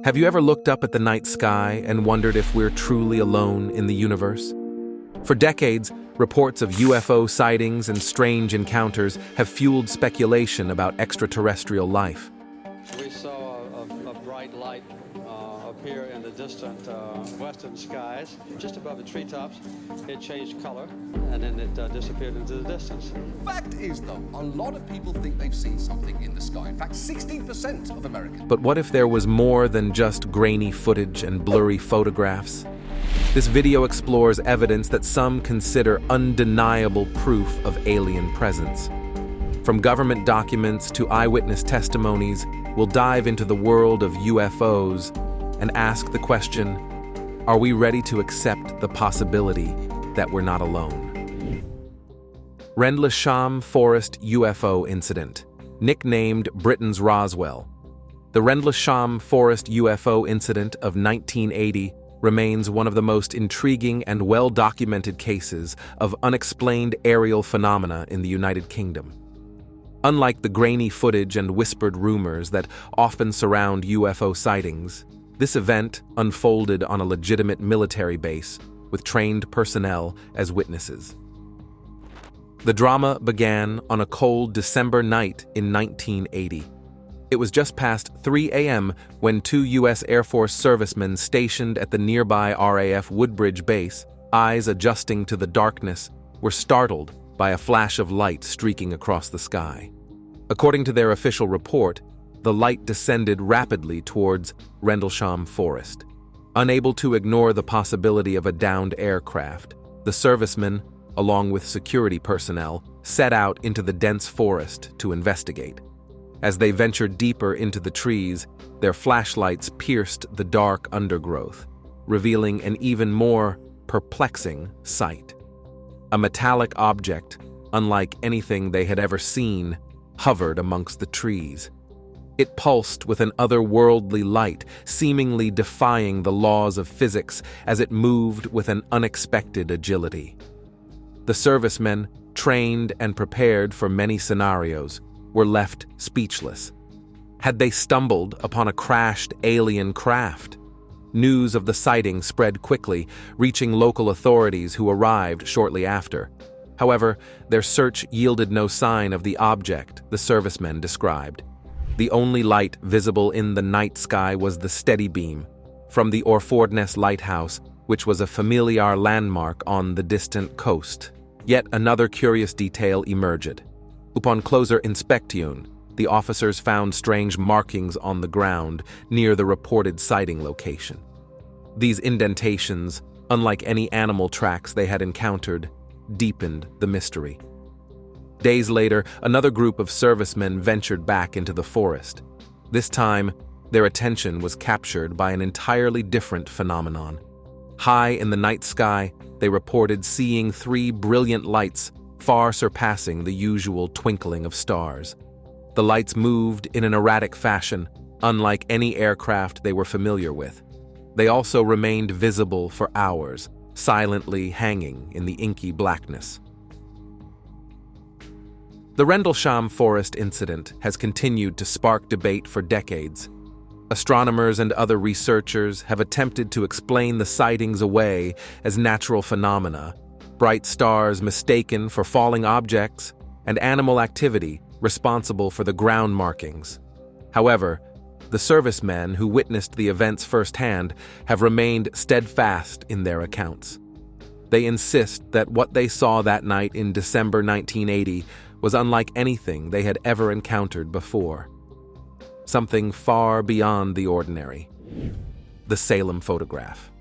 Have you ever looked up at the night sky and wondered if we're truly alone in the universe? For decades, reports of UFO sightings and strange encounters have fueled speculation about extraterrestrial life. We saw a bright light appear in the distant western skies, just above the treetops. It changed color, and then it disappeared into the distance. Fact is, though, a lot of people think they've seen something in the sky. In fact, 16% of Americans. But what if there was more than just grainy footage and blurry photographs? This video explores evidence that some consider undeniable proof of alien presence. From government documents to eyewitness testimonies, we'll dive into the world of UFOs and ask the question, are we ready to accept the possibility that we're not alone? Rendlesham Forest UFO Incident, nicknamed Britain's Roswell. The Rendlesham Forest UFO Incident of 1980 remains one of the most intriguing and well-documented cases of unexplained aerial phenomena in the United Kingdom. Unlike the grainy footage and whispered rumors that often surround UFO sightings, this event unfolded on a legitimate military base with trained personnel as witnesses. The drama began on a cold December night in 1980. It was just past 3 a.m. when two U.S. Air Force servicemen stationed at the nearby RAF Woodbridge base, eyes adjusting to the darkness, were startled by a flash of light streaking across the sky. According to their official report, the light descended rapidly towards Rendlesham Forest. Unable to ignore the possibility of a downed aircraft, the servicemen, along with security personnel, set out into the dense forest to investigate. As they ventured deeper into the trees, their flashlights pierced the dark undergrowth, revealing an even more perplexing sight. A metallic object, unlike anything they had ever seen, hovered amongst the trees. It pulsed with an otherworldly light, seemingly defying the laws of physics as it moved with an unexpected agility. The servicemen, trained and prepared for many scenarios, were left speechless. Had they stumbled upon a crashed alien craft? News of the sighting spread quickly, reaching local authorities who arrived shortly after. However, their search yielded no sign of the object the servicemen described. The only light visible in the night sky was the steady beam from the Orfordness lighthouse, which was a familiar landmark on the distant coast. Yet another curious detail emerged. Upon closer inspection, the officers found strange markings on the ground near the reported sighting location. These indentations, unlike any animal tracks they had encountered, deepened the mystery. Days later, another group of servicemen ventured back into the forest. This time, their attention was captured by an entirely different phenomenon. High in the night sky, they reported seeing three brilliant lights far surpassing the usual twinkling of stars. The lights moved in an erratic fashion, unlike any aircraft they were familiar with. They also remained visible for hours, silently hanging in the inky blackness. The Rendlesham Forest incident has continued to spark debate for decades. Astronomers and other researchers have attempted to explain the sightings away as natural phenomena, bright stars mistaken for falling objects, and animal activity responsible for the ground markings. However, the servicemen who witnessed the events firsthand have remained steadfast in their accounts. They insist that what they saw that night in December 1980 was unlike anything they had ever encountered before. Something far beyond the ordinary. The Salem Photograph.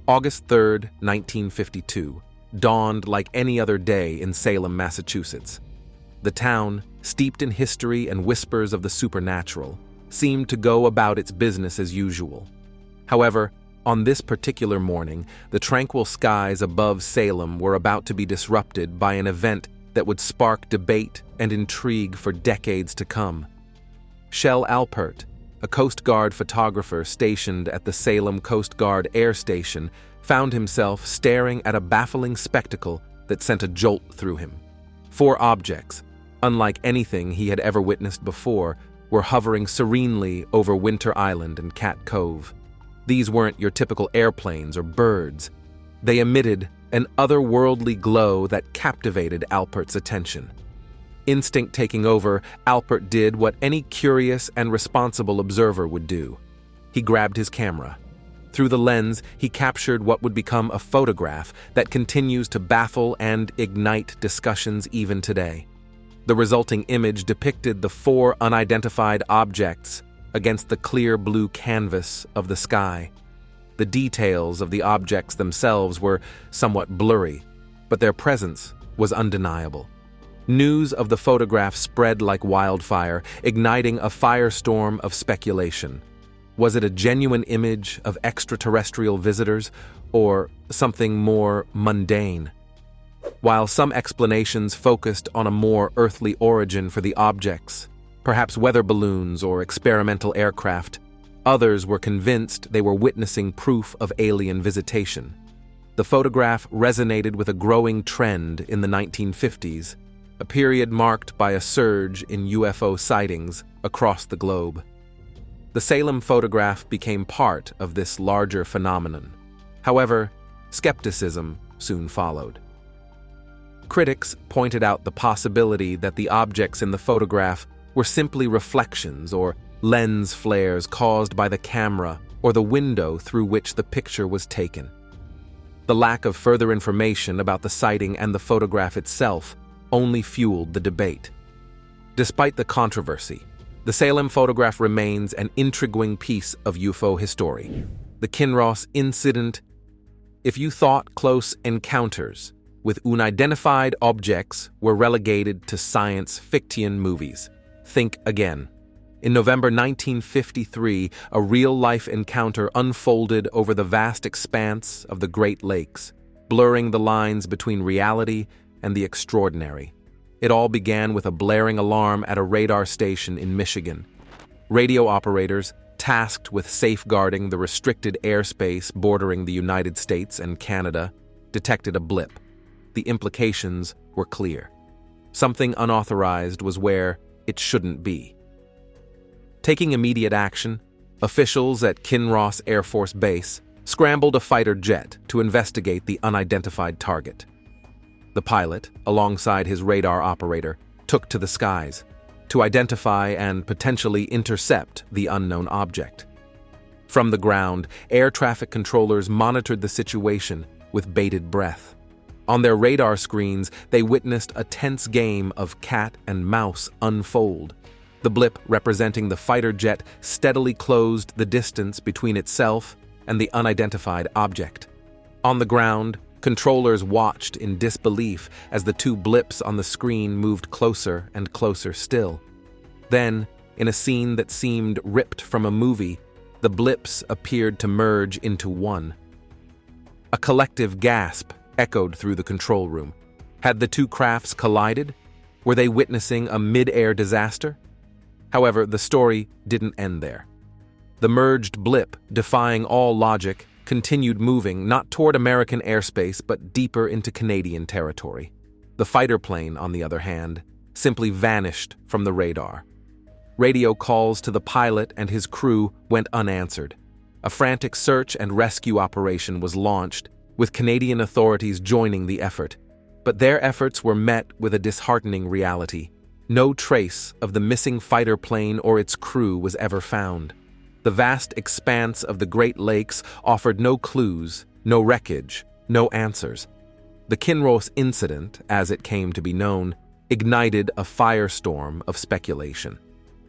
August 3, 1952, dawned like any other day in Salem, Massachusetts. The town, steeped in history and whispers of the supernatural, seemed to go about its business as usual. However, on this particular morning, the tranquil skies above Salem were about to be disrupted by an event that would spark debate and intrigue for decades to come. Shell Alpert, a Coast Guard photographer stationed at the Salem Coast Guard Air Station, found himself staring at a baffling spectacle that sent a jolt through him. Four objects, unlike anything he had ever witnessed before, were hovering serenely over Winter Island and Cat Cove. These weren't your typical airplanes or birds. They emitted an otherworldly glow that captivated Alpert's attention. Instinct taking over, Alpert did what any curious and responsible observer would do. He grabbed his camera. Through the lens, he captured what would become a photograph that continues to baffle and ignite discussions even today. The resulting image depicted the four unidentified objects against the clear blue canvas of the sky. The details of the objects themselves were somewhat blurry, but their presence was undeniable. News of the photograph spread like wildfire, igniting a firestorm of speculation. Was it a genuine image of extraterrestrial visitors, or something more mundane? While some explanations focused on a more earthly origin for the objects, perhaps weather balloons or experimental aircraft, others were convinced they were witnessing proof of alien visitation. The photograph resonated with a growing trend in the 1950s, a period marked by a surge in UFO sightings across the globe. The Salem Photograph became part of this larger phenomenon. However, skepticism soon followed. Critics pointed out the possibility that the objects in the photograph were simply reflections or lens flares caused by the camera or the window through which the picture was taken. The lack of further information about the sighting and the photograph itself only fueled the debate. Despite the controversy, the Salem Photograph remains an intriguing piece of UFO history. The Kinross Incident. If you thought close encounters with unidentified objects were relegated to science fiction movies, think again. In November 1953, a real-life encounter unfolded over the vast expanse of the Great Lakes, blurring the lines between reality and the extraordinary. It all began with a blaring alarm at a radar station in Michigan. Radio operators, tasked with safeguarding the restricted airspace bordering the United States and Canada, detected a blip. The implications were clear. Something unauthorized was where it shouldn't be. Taking immediate action, officials at Kinross Air Force Base scrambled a fighter jet to investigate the unidentified target. The pilot, alongside his radar operator, took to the skies to identify and potentially intercept the unknown object. From the ground, air traffic controllers monitored the situation with bated breath. On their radar screens, they witnessed a tense game of cat and mouse unfold. The blip representing the fighter jet steadily closed the distance between itself and the unidentified object. On the ground, controllers watched in disbelief as the two blips on the screen moved closer and closer still. Then, in a scene that seemed ripped from a movie, the blips appeared to merge into one. A collective gasp echoed through the control room. Had the two crafts collided? Were they witnessing a mid-air disaster? However, the story didn't end there. The merged blip, defying all logic, continued moving not toward American airspace but deeper into Canadian territory. The fighter plane, on the other hand, simply vanished from the radar. Radio calls to the pilot and his crew went unanswered. A frantic search and rescue operation was launched, with Canadian authorities joining the effort. But their efforts were met with a disheartening reality. No trace of the missing fighter plane or its crew was ever found. The vast expanse of the Great Lakes offered no clues, no wreckage, no answers. The Kinross Incident, as it came to be known, ignited a firestorm of speculation.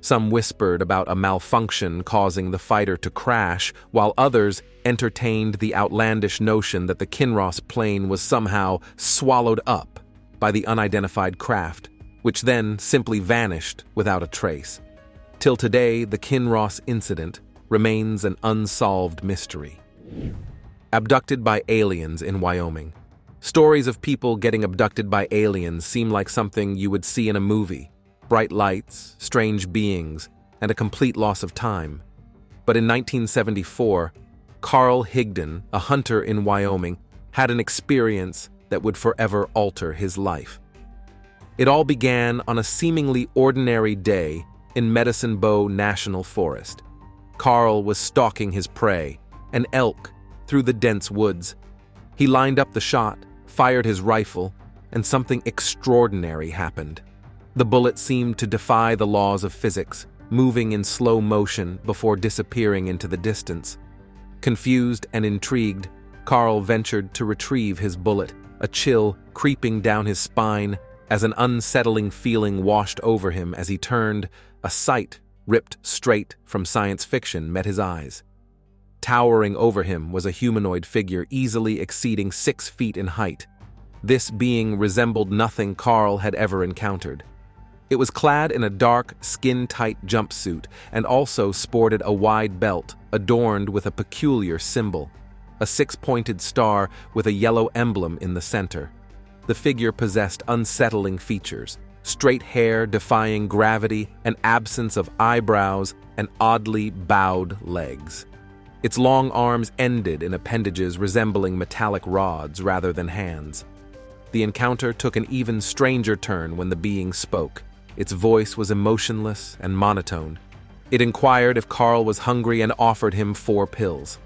Some whispered about a malfunction causing the fighter to crash, while others entertained the outlandish notion that the Kinross plane was somehow swallowed up by the unidentified craft, which then simply vanished without a trace. Till today, the Kinross Incident remains an unsolved mystery. Abducted by aliens in Wyoming. Stories of people getting abducted by aliens seem like something you would see in a movie. Bright lights, strange beings, and a complete loss of time. But in 1974, Carl Higdon, a hunter in Wyoming, had an experience that would forever alter his life. It all began on a seemingly ordinary day in Medicine Bow National Forest. Carl was stalking his prey, an elk, through the dense woods. He lined up the shot, fired his rifle, and something extraordinary happened. The bullet seemed to defy the laws of physics, moving in slow motion before disappearing into the distance. Confused and intrigued, Carl ventured to retrieve his bullet, a chill creeping down his spine as an unsettling feeling washed over him as he turned. A sight ripped straight from science fiction met his eyes. Towering over him was a humanoid figure easily exceeding 6 feet in height. This being resembled nothing Carl had ever encountered. It was clad in a dark, skin-tight jumpsuit and also sported a wide belt adorned with a peculiar symbol, a 6-pointed star with a yellow emblem in the center. The figure possessed unsettling features: straight hair defying gravity, an absence of eyebrows, and oddly bowed legs. Its long arms ended in appendages resembling metallic rods rather than hands. The encounter took an even stranger turn when the being spoke. Its voice was emotionless and monotone. It inquired if Carl was hungry and offered him 4 pills.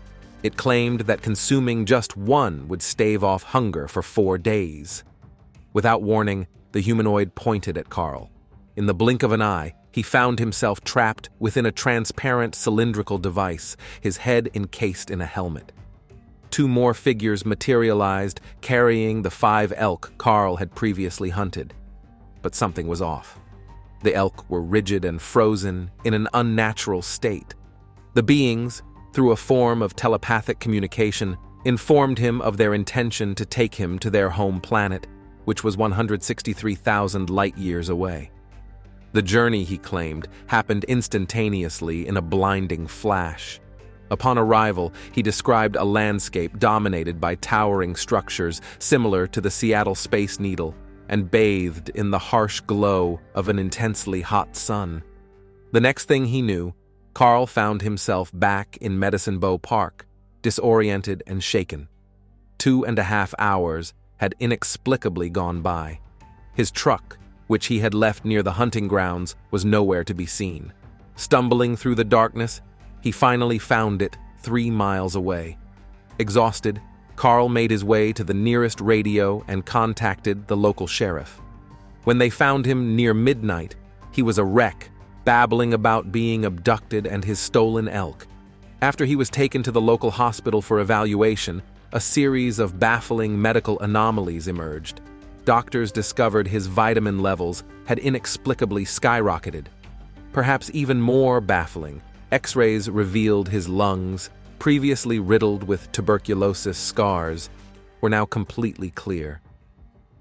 It claimed that consuming just one would stave off hunger for 4 days. Without warning, the humanoid pointed at Carl. In the blink of an eye, he found himself trapped within a transparent cylindrical device, his head encased in a helmet. 2 more figures materialized, carrying the 5 elk Carl had previously hunted. But something was off. The elk were rigid and frozen in an unnatural state. The beings, through a form of telepathic communication, informed him of their intention to take him to their home planet, which was 163,000 light-years away. The journey, he claimed, happened instantaneously in a blinding flash. Upon arrival, he described a landscape dominated by towering structures similar to the Seattle Space Needle and bathed in the harsh glow of an intensely hot sun. The next thing he knew, Carl found himself back in Medicine Bow Park, disoriented and shaken. 2.5 hours had inexplicably gone by. His truck, which he had left near the hunting grounds, was nowhere to be seen. Stumbling through the darkness, he finally found it 3 miles away. Exhausted, Carl made his way to the nearest radio and contacted the local sheriff. When they found him near midnight, he was a wreck, babbling about being abducted and his stolen elk. After he was taken to the local hospital for evaluation, a series of baffling medical anomalies emerged. Doctors discovered his vitamin levels had inexplicably skyrocketed. Perhaps even more baffling, X-rays revealed his lungs, previously riddled with tuberculosis scars, were now completely clear.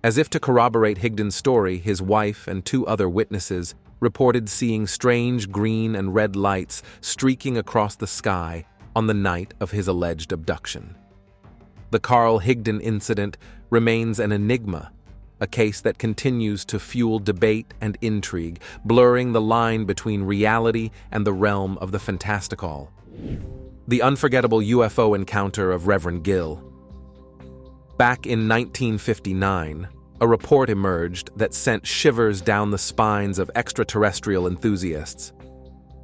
As if to corroborate Higdon's story, his wife and 2 other witnesses reported seeing strange green and red lights streaking across the sky on the night of his alleged abduction. The Carl Higdon incident remains an enigma, a case that continues to fuel debate and intrigue, blurring the line between reality and the realm of the fantastical. The unforgettable UFO encounter of Reverend Gill. Back in 1959, a report emerged that sent shivers down the spines of extraterrestrial enthusiasts.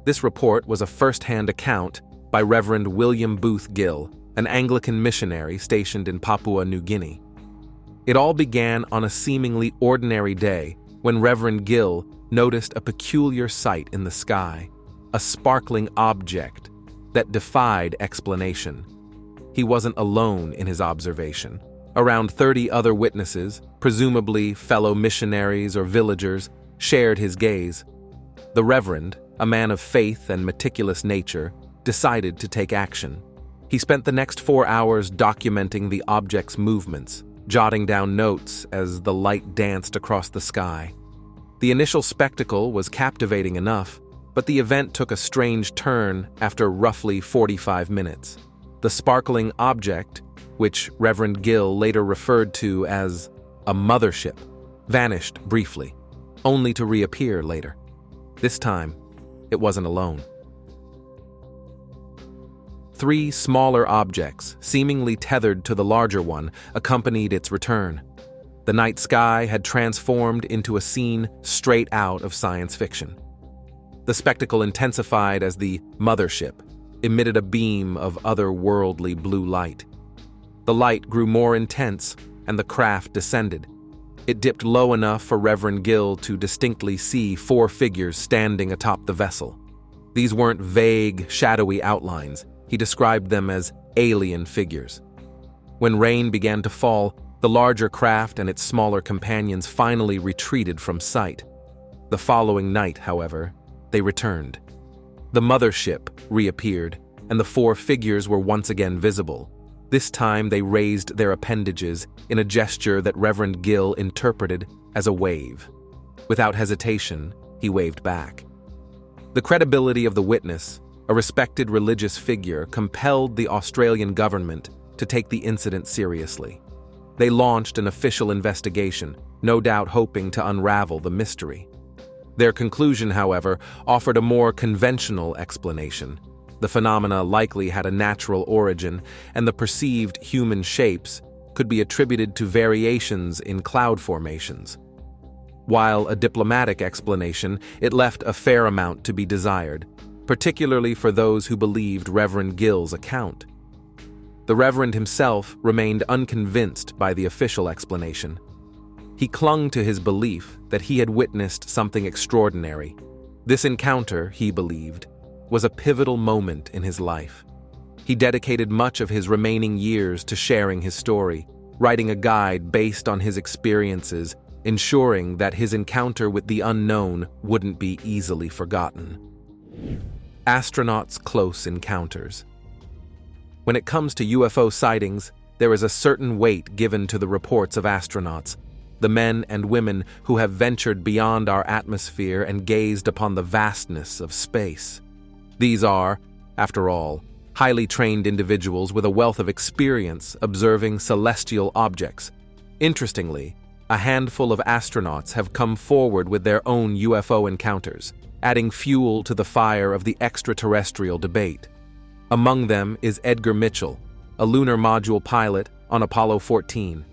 This report was a first-hand account by Reverend William Booth Gill, an Anglican missionary stationed in Papua New Guinea. It all began on a seemingly ordinary day when Reverend Gill noticed a peculiar sight in the sky, a sparkling object that defied explanation. He wasn't alone in his observation. Around 30 other witnesses, presumably fellow missionaries or villagers, shared his gaze. The Reverend, a man of faith and meticulous nature, decided to take action. He spent the next 4 hours documenting the object's movements, jotting down notes as the light danced across the sky. The initial spectacle was captivating enough, but the event took a strange turn after roughly 45 minutes. The sparkling object, which Reverend Gill later referred to as a mothership, vanished briefly, only to reappear later. This time, it wasn't alone. 3 smaller objects, seemingly tethered to the larger one, accompanied its return. The night sky had transformed into a scene straight out of science fiction. The spectacle intensified as the mothership emitted a beam of otherworldly blue light. The light grew more intense, and the craft descended. It dipped low enough for Reverend Gill to distinctly see 4 figures standing atop the vessel. These weren't vague, shadowy outlines. He described them as alien figures. When rain began to fall, the larger craft and its smaller companions finally retreated from sight. The following night, however, they returned. The mothership reappeared, and the 4 figures were once again visible. This time they raised their appendages in a gesture that Reverend Gill interpreted as a wave. Without hesitation, he waved back. The credibility of the witness, a respected religious figure, compelled the Australian government to take the incident seriously. They launched an official investigation, no doubt hoping to unravel the mystery. Their conclusion, however, offered a more conventional explanation. The phenomena likely had a natural origin, and the perceived human shapes could be attributed to variations in cloud formations. While a diplomatic explanation, it left a fair amount to be desired, particularly for those who believed Reverend Gill's account. The Reverend himself remained unconvinced by the official explanation. He clung to his belief that he had witnessed something extraordinary. This encounter, he believed, was a pivotal moment in his life. He dedicated much of his remaining years to sharing his story, writing a guide based on his experiences, ensuring that his encounter with the unknown wouldn't be easily forgotten. Astronauts' close encounters. When it comes to UFO sightings, there is a certain weight given to the reports of astronauts, the men and women who have ventured beyond our atmosphere and gazed upon the vastness of space. These are, after all, highly trained individuals with a wealth of experience observing celestial objects. Interestingly, a handful of astronauts have come forward with their own UFO encounters, adding fuel to the fire of the extraterrestrial debate. Among them is Edgar Mitchell, a lunar module pilot on Apollo 14.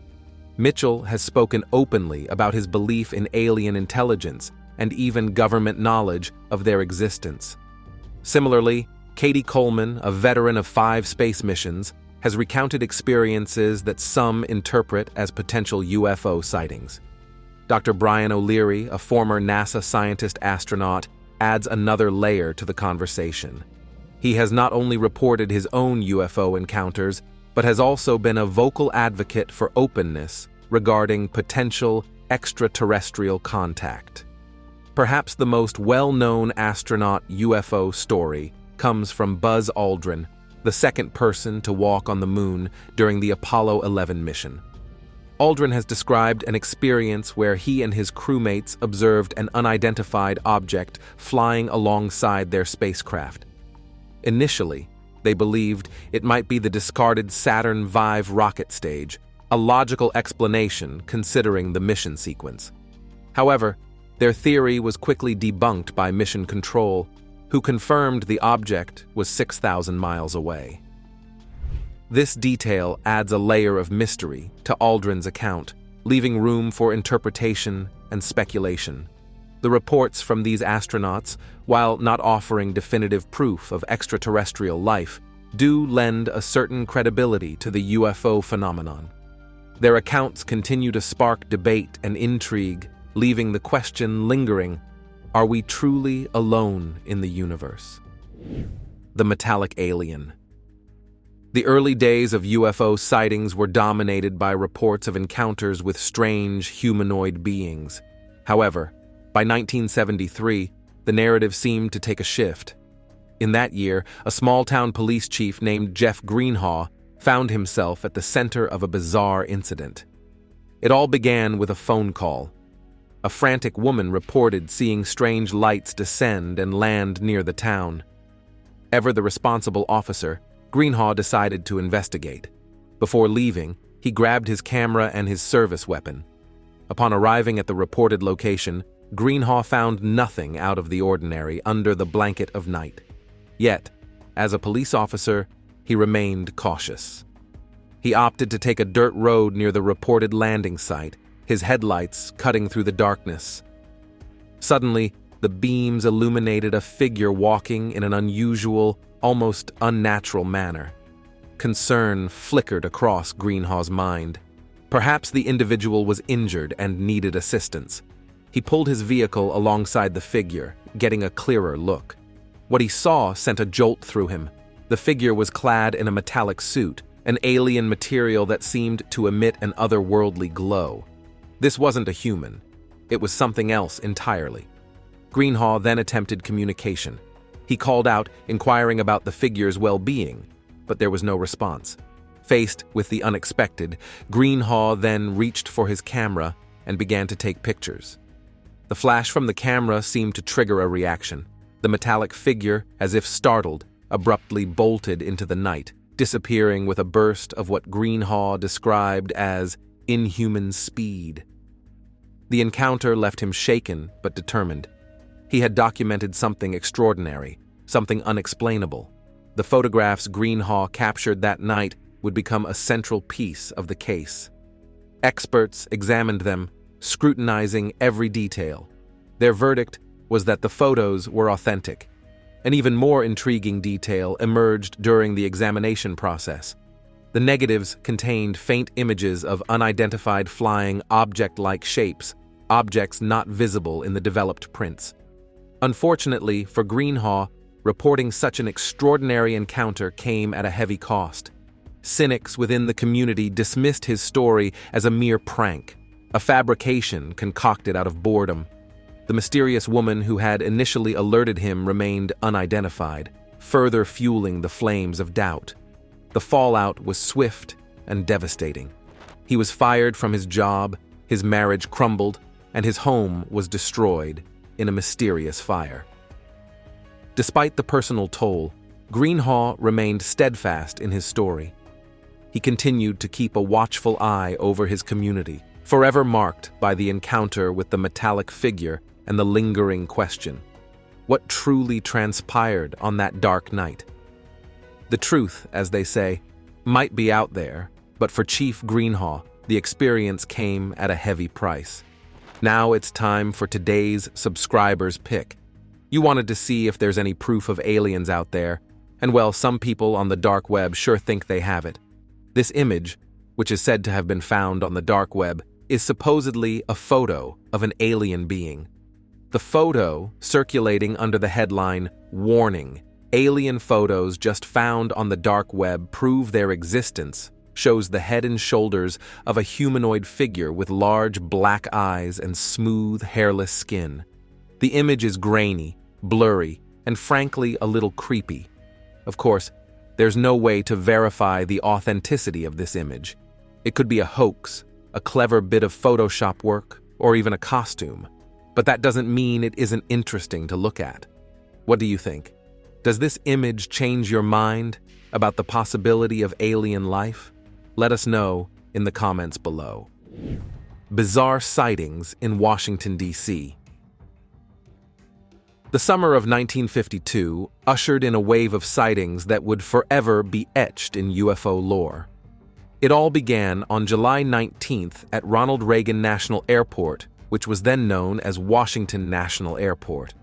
Mitchell has spoken openly about his belief in alien intelligence and even government knowledge of their existence. Similarly, Katie Coleman, a veteran of 5 space missions, has recounted experiences that some interpret as potential UFO sightings. Dr. Brian O'Leary, a former NASA scientist-astronaut, adds another layer to the conversation. He has not only reported his own UFO encounters, but has also been a vocal advocate for openness regarding potential extraterrestrial contact. Perhaps the most well-known astronaut UFO story comes from Buzz Aldrin, the second person to walk on the moon during the Apollo 11 mission. Aldrin has described an experience where he and his crewmates observed an unidentified object flying alongside their spacecraft. Initially, they believed it might be the discarded Saturn V rocket stage, a logical explanation considering the mission sequence. However, their theory was quickly debunked by Mission Control, who confirmed the object was 6,000 miles away. This detail adds a layer of mystery to Aldrin's account, leaving room for interpretation and speculation. The reports from these astronauts, while not offering definitive proof of extraterrestrial life, do lend a certain credibility to the UFO phenomenon. Their accounts continue to spark debate and intrigue, leaving the question lingering: are we truly alone in the universe? The metallic alien. The early days of UFO sightings were dominated by reports of encounters with strange humanoid beings. However, by 1973, the narrative seemed to take a shift. In that year, a small-town police chief named Jeff Greenhaw found himself at the center of a bizarre incident. It all began with a phone call. A frantic woman reported seeing strange lights descend and land near the town. Ever the responsible officer, Greenhaw decided to investigate. Before leaving, he grabbed his camera and his service weapon. Upon arriving at the reported location, Greenhaw found nothing out of the ordinary under the blanket of night. Yet, as a police officer, he remained cautious. He opted to take a dirt road near the reported landing site, his headlights cutting through the darkness. Suddenly, The beams illuminated a figure walking in an unusual, almost unnatural manner. Concern flickered across Greenhaw's mind. Perhaps the individual was injured and needed assistance. He pulled his vehicle alongside the figure, getting a clearer look. What he saw sent a jolt through him. The figure was clad in a metallic suit, an alien material that seemed to emit an otherworldly glow. This wasn't a human. It was something else entirely. Greenhaw then attempted communication. He called out, inquiring about the figure's well-being, but there was no response. Faced with the unexpected, Greenhaw then reached for his camera and began to take pictures. The flash from the camera seemed to trigger a reaction. The metallic figure, as if startled, abruptly bolted into the night, disappearing with a burst of what Greenhaw described as inhuman speed. The encounter left him shaken but determined. He had documented something extraordinary, something unexplainable. The photographs Greenhaw captured that night would become a central piece of the case. Experts examined them, scrutinizing every detail. Their verdict was that the photos were authentic. An even more intriguing detail emerged during the examination process. The negatives contained faint images of unidentified flying object-like shapes, objects not visible in the developed prints. Unfortunately for Greenhaw, reporting such an extraordinary encounter came at a heavy cost. Cynics within the community dismissed his story as a mere prank, a fabrication concocted out of boredom. The mysterious woman who had initially alerted him remained unidentified, further fueling the flames of doubt. The fallout was swift and devastating. He was fired from his job, his marriage crumbled, and his home was destroyed in a mysterious fire. Despite the personal toll, Greenhaw remained steadfast in his story. He continued to keep a watchful eye over his community, forever marked by the encounter with the metallic figure and the lingering question: what truly transpired on that dark night? The truth, as they say, might be out there, but for Chief Greenhaw, the experience came at a heavy price. Now it's time for today's subscriber's pick. You wanted to see if there's any proof of aliens out there, and well, some people on the dark web sure think they have it. This image, which is said to have been found on the dark web, is supposedly a photo of an alien being. The photo, circulating under the headline, "Warning, Alien Photos Just Found on the Dark Web Prove Their Existence," shows the head and shoulders of a humanoid figure with large black eyes and smooth, hairless skin. The image is grainy, blurry, and frankly a little creepy. Of course, there's no way to verify the authenticity of this image. It could be a hoax, a clever bit of Photoshop work, or even a costume. But that doesn't mean it isn't interesting to look at. What do you think? Does this image change your mind about the possibility of alien life? Let us know in the comments below. Bizarre sightings in Washington, D.C. The summer of 1952 ushered in a wave of sightings that would forever be etched in UFO lore. It all began on July 19th at Ronald Reagan National Airport, which was then known as Washington National Airport.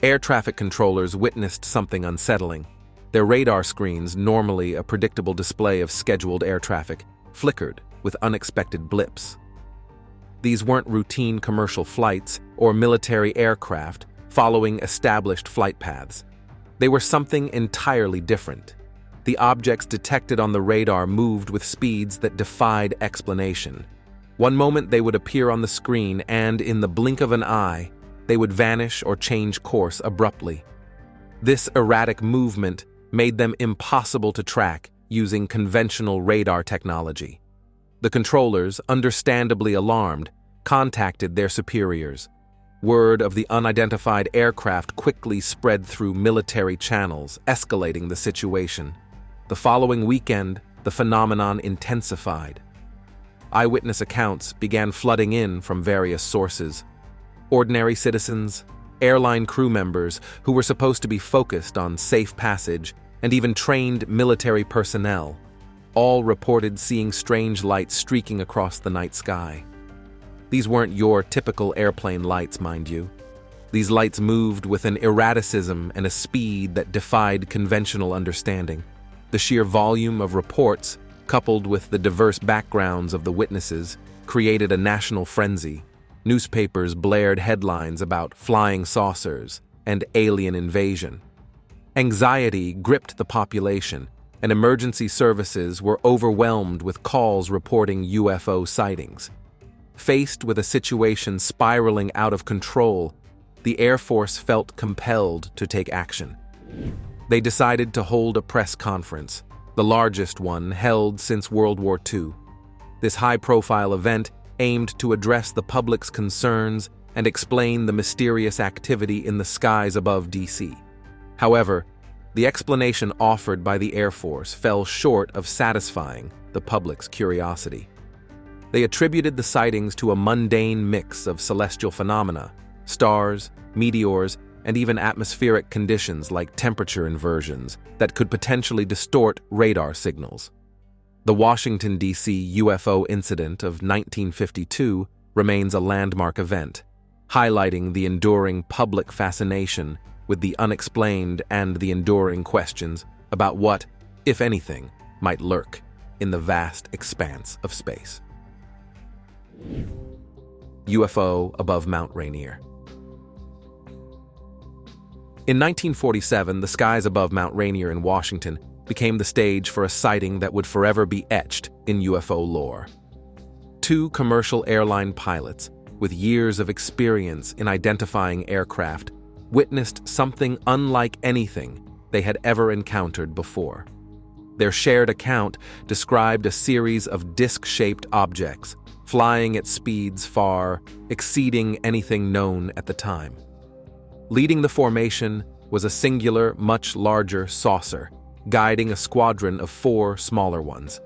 Air traffic controllers witnessed something unsettling. Their radar screens, normally a predictable display of scheduled air traffic, flickered with unexpected blips. These weren't routine commercial flights or military aircraft following established flight paths. They were something entirely different. The objects detected on the radar moved with speeds that defied explanation. One moment they would appear on the screen and, in the blink of an eye, they would vanish or change course abruptly. This erratic movement made them impossible to track using conventional radar technology. The controllers, understandably alarmed, contacted their superiors. Word of the unidentified aircraft quickly spread through military channels, escalating the situation. The following weekend, the phenomenon intensified. Eyewitness accounts began flooding in from various sources. Ordinary citizens, airline crew members who were supposed to be focused on safe passage, and even trained military personnel, all reported seeing strange lights streaking across the night sky. These weren't your typical airplane lights, mind you. These lights moved with an erraticism and a speed that defied conventional understanding. The sheer volume of reports, coupled with the diverse backgrounds of the witnesses, created a national frenzy. Newspapers blared headlines about flying saucers and alien invasion. Anxiety gripped the population, and emergency services were overwhelmed with calls reporting UFO sightings. Faced with a situation spiraling out of control, the Air Force felt compelled to take action. They decided to hold a press conference, the largest one held since World War II. This high-profile event aimed to address the public's concerns and explain the mysterious activity in the skies above D.C. However, the explanation offered by the Air Force fell short of satisfying the public's curiosity. They attributed the sightings to a mundane mix of celestial phenomena, stars, meteors, and even atmospheric conditions like temperature inversions that could potentially distort radar signals. The Washington, D.C. UFO incident of 1952 remains a landmark event, highlighting the enduring public fascination with the unexplained and the enduring questions about what, if anything, might lurk in the vast expanse of space. UFO above Mount Rainier. In 1947, the skies above Mount Rainier in Washington became the stage for a sighting that would forever be etched in UFO lore. Two commercial airline pilots, with years of experience in identifying aircraft, witnessed something unlike anything they had ever encountered before. Their shared account described a series of disc-shaped objects, flying at speeds far exceeding anything known at the time. Leading the formation was a singular, much larger saucer, guiding a squadron of 4 smaller ones.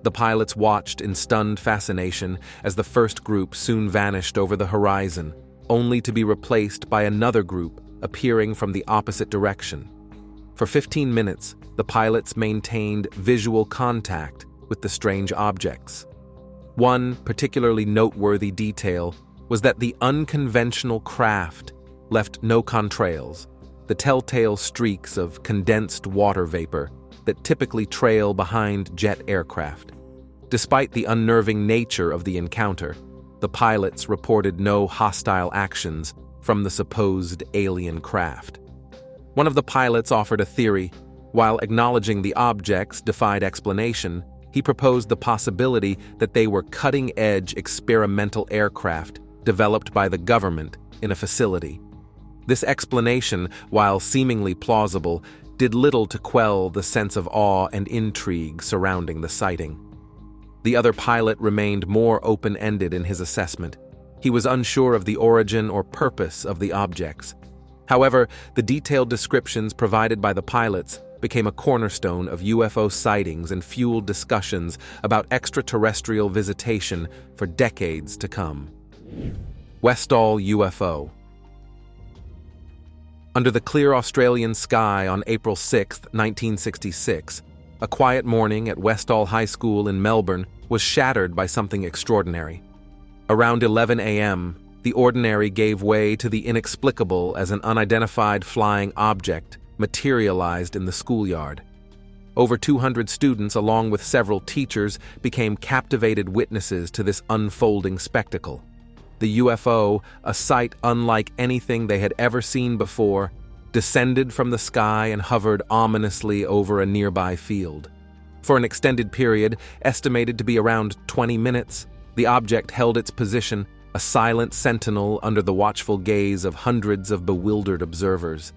The pilots watched in stunned fascination as the first group soon vanished over the horizon, only to be replaced by another group appearing from the opposite direction. For 15 minutes, the pilots maintained visual contact with the strange objects. One particularly noteworthy detail was that the unconventional craft left no contrails, the telltale streaks of condensed water vapor that typically trail behind jet aircraft. Despite the unnerving nature of the encounter, the pilots reported no hostile actions from the supposed alien craft. One of the pilots offered a theory. While acknowledging the objects defied explanation, he proposed the possibility that they were cutting-edge experimental aircraft developed by the government in a facility. This explanation, while seemingly plausible, did little to quell the sense of awe and intrigue surrounding the sighting. The other pilot remained more open-ended in his assessment. He was unsure of the origin or purpose of the objects. However, the detailed descriptions provided by the pilots became a cornerstone of UFO sightings and fueled discussions about extraterrestrial visitation for decades to come. Westall UFO. Under the clear Australian sky on April 6, 1966, a quiet morning at Westall High School in Melbourne was shattered by something extraordinary. Around 11 a.m., the ordinary gave way to the inexplicable as an unidentified flying object materialized in the schoolyard. Over 200 students, along with several teachers, became captivated witnesses to this unfolding spectacle. The UFO, a sight unlike anything they had ever seen before, descended from the sky and hovered ominously over a nearby field. For an extended period, estimated to be around 20 minutes, the object held its position, a silent sentinel under the watchful gaze of hundreds of bewildered observers.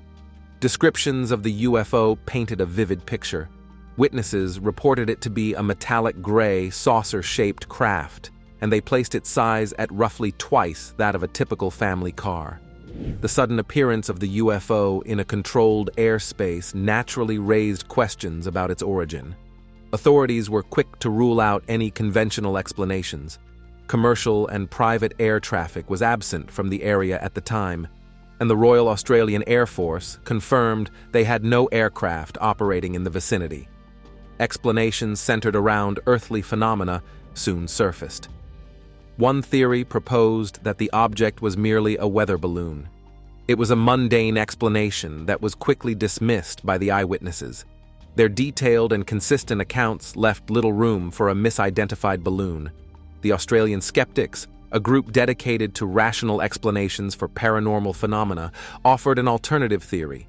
Descriptions of the UFO painted a vivid picture. Witnesses reported it to be a metallic gray, saucer-shaped craft, and they placed its size at roughly twice that of a typical family car. The sudden appearance of the UFO in a controlled airspace naturally raised questions about its origin. Authorities were quick to rule out any conventional explanations. Commercial and private air traffic was absent from the area at the time, and the Royal Australian Air Force confirmed they had no aircraft operating in the vicinity. Explanations centered around earthly phenomena soon surfaced. One theory proposed that the object was merely a weather balloon. It was a mundane explanation that was quickly dismissed by the eyewitnesses. Their detailed and consistent accounts left little room for a misidentified balloon. The Australian skeptics, a group dedicated to rational explanations for paranormal phenomena, offered an alternative theory.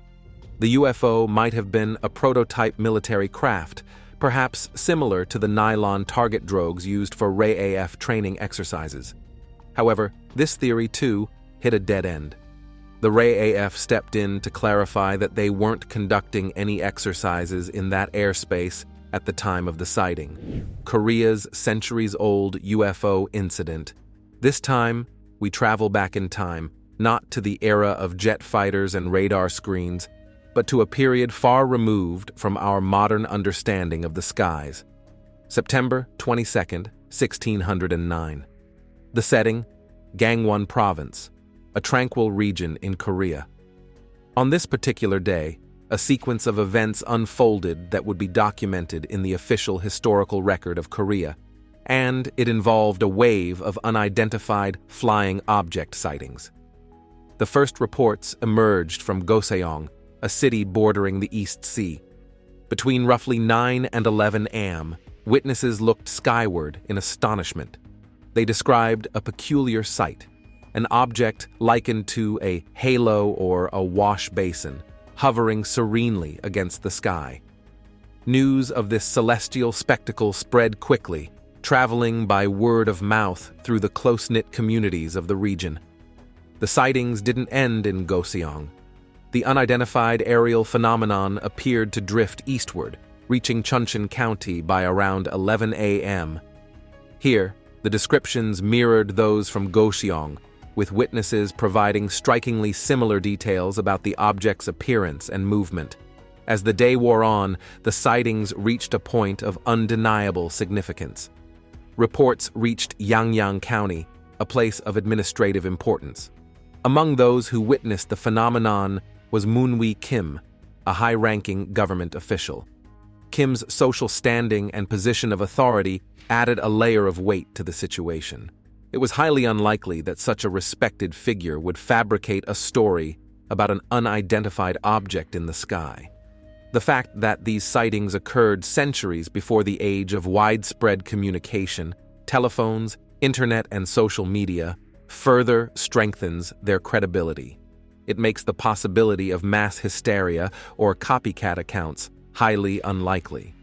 The UFO might have been a prototype military craft, perhaps similar to the nylon target drogues used for RAAF training exercises. However, this theory, too, hit a dead end. The RAAF stepped in to clarify that they weren't conducting any exercises in that airspace at the time of the sighting. Korea's Centuries Old UFO Incident. This time, we travel back in time, not to the era of jet fighters and radar screens, but to a period far removed from our modern understanding of the skies. September 22nd, 1609. The setting, Gangwon Province, a tranquil region in Korea. On this particular day, a sequence of events unfolded that would be documented in the official historical record of Korea, and it involved a wave of unidentified flying object sightings. The first reports emerged from Goseong, a city bordering the East Sea. Between roughly 9 and 11 a.m., witnesses looked skyward in astonishment. They described a peculiar sight, an object likened to a halo or a wash basin, hovering serenely against the sky. News of this celestial spectacle spread quickly, traveling by word of mouth through the close-knit communities of the region. The sightings didn't end in Goseong. The unidentified aerial phenomenon appeared to drift eastward, reaching Chuncheon County by around 11 a.m. Here, the descriptions mirrored those from Goseong, with witnesses providing strikingly similar details about the object's appearance and movement. As the day wore on, the sightings reached a point of undeniable significance. Reports reached Yangyang County, a place of administrative importance. Among those who witnessed the phenomenon was Moonwee Kim, a high-ranking government official. Kim's social standing and position of authority added a layer of weight to the situation. It was highly unlikely that such a respected figure would fabricate a story about an unidentified object in the sky. The fact that these sightings occurred centuries before the age of widespread communication, telephones, internet, and social media further strengthens their credibility. It makes the possibility of mass hysteria or copycat accounts highly unlikely.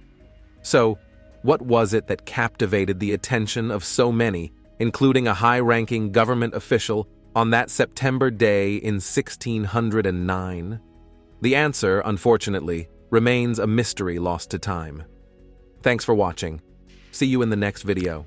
So, what was it that captivated the attention of so many, including a high-ranking government official, on that September day in 1609? The answer, unfortunately, remains a mystery lost to time. Thanks for watching. See you in the next video.